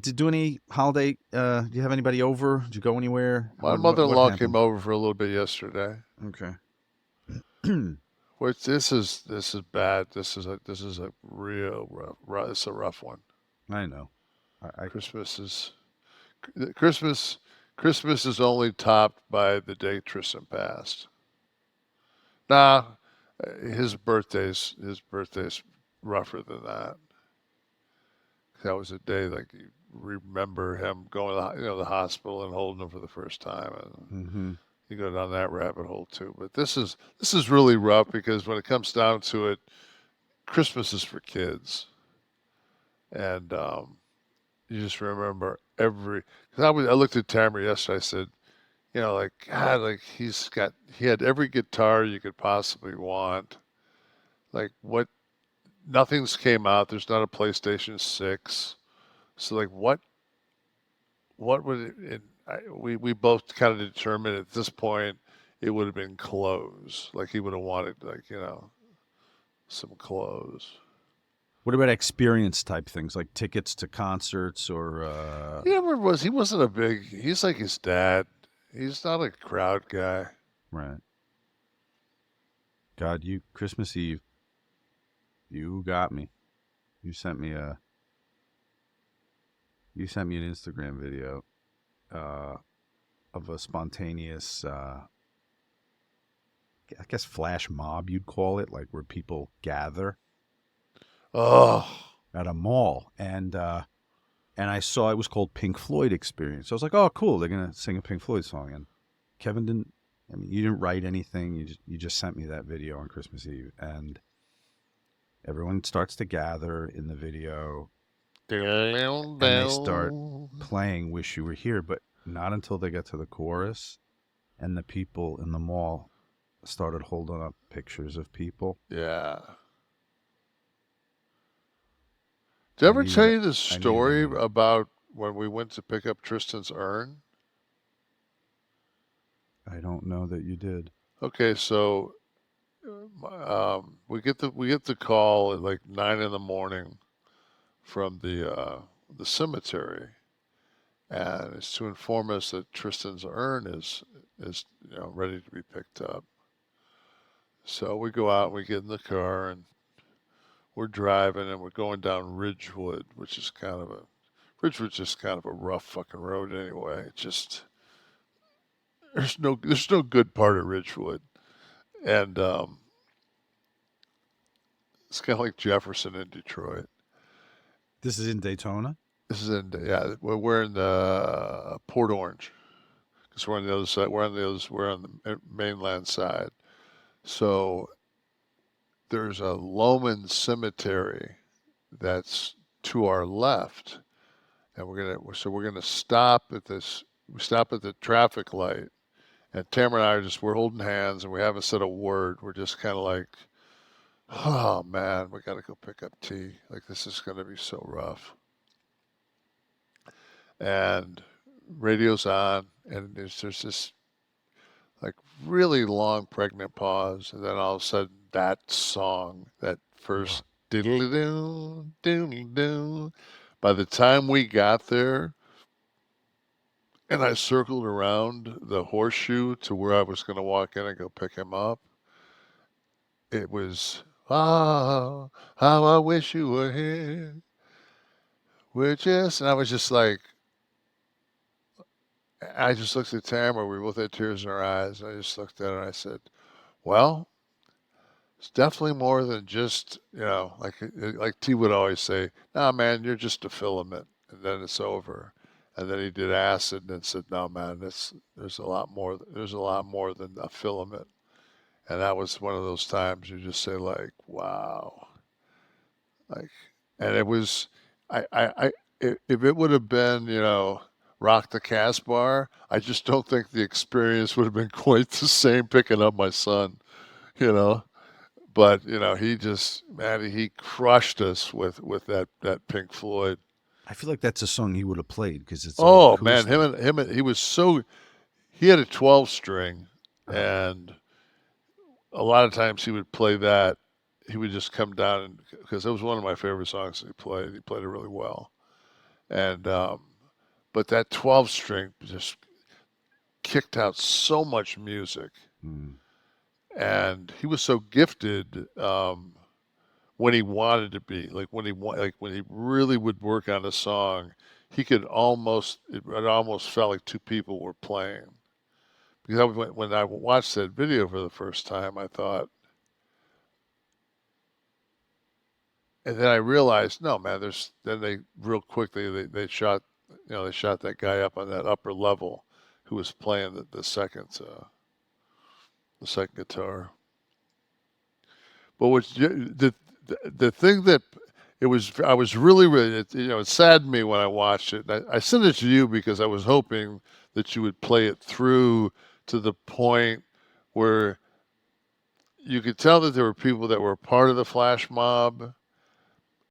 Did you do any holiday? Do you have anybody over? Did you go anywhere? My What mother-in-law came happened? over for a little bit yesterday. Okay. Which this is bad. This is a real rough. It's a rough one. I know. I Christmas is Christmas. Christmas is only topped by the day Tristan passed. Nah, his birthday's rougher than that. That was a day like you remember him going to the hospital and holding him for the first time, and hmm you go down that rabbit hole too. But this is really rough because when it comes down to it, Christmas is for kids, and you just remember every. Cause I looked at Tamara yesterday. I said, like God, like he had every guitar you could possibly want. Like what? Nothing's came out. There's not a PlayStation 6. So like what would we both kind of determined at this point it would have been clothes. Like he would have wanted like some clothes. What about experience type things like tickets to concerts or He wasn't a big. He's like his dad. He's not a crowd guy. right? God, you Christmas Eve, you got me. You sent me a you sent me an Instagram video uh, of a spontaneous, I guess, flash mob you'd call it, like where people gather Oh, at a mall, and I saw it was called Pink Floyd Experience. So I was like, oh, cool, they're gonna sing a Pink Floyd song, and Kevin didn't. I mean, you didn't write anything. You just sent me that video on Christmas Eve, and everyone starts to gather in the video, and they start playing "Wish You Were Here," but not until they get to the chorus, and the people in the mall started holding up pictures of people. yeah. Did I I ever knew tell that you the I knew they story knew it. about when we went to pick up Tristan's urn? I don't know that you did. Okay, so we get the call at like 9 in the morning from the cemetery, and it's to inform us that Tristan's urn is ready to be picked up. So we go out, we get in the car, and we're driving, and we're going down Ridgewood, which is Ridgewood's just kind of a rough fucking road anyway. It just there's no good part of Ridgewood, and it's kind of like Jefferson in Detroit. This is in Daytona. This is in yeah, we're in Port Orange because we're on the other side. We're on the mainland side. So there's a Loman cemetery that's to our left, and we're gonna stop at this. We stop at the traffic light, and Tamara and I we're holding hands, and we haven't said a word. We're just kind of like, oh man, we gotta go pick up tea. Like this is gonna be so rough. And radio's on, and there's this like really long pregnant pause, and then all of a sudden that song, that first diddly doo doodly doo. By the time we got there, and I circled around the horseshoe to where I was going to walk in and go pick him up, it was how I wish you were here. And I was just like, I just looked at Tamara. We both had tears in our eyes. I just looked at her and I said, well, it's definitely more than just, like T would always say, "Nah, man, you're just a filament," and then it's over. And then he did acid and then said, "No, man, there's a lot more. There's a lot more than a filament." And that was one of those times you just say, like, "Wow," like, and it was, if it would have been, Rock the Casbah, I just don't think the experience would have been quite the same picking up my son, you know. But he just man, he crushed us with that Pink Floyd. I feel like that's a song he would have played because it's all Oh man, acoustic. he was he had a 12 string, Uh, and a lot of times he would play that. He would just come down and because it was one of my favorite songs that he played. He played it really well, and but that 12 string just kicked out so much music, Mm. and he was so gifted when he wanted to be, like when he really would work on a song, he could almost it almost felt like two people were playing. Because when I watched that video for the first time, I thought, and then I realized, no, man, there's then they real quickly they shot, they shot that guy up on that upper level who was playing the second guitar. But the thing that it was I was really it saddened me when I watched it. I sent it to you because I was hoping that you would play it through to the point where you could tell that there were people that were part of the flash mob,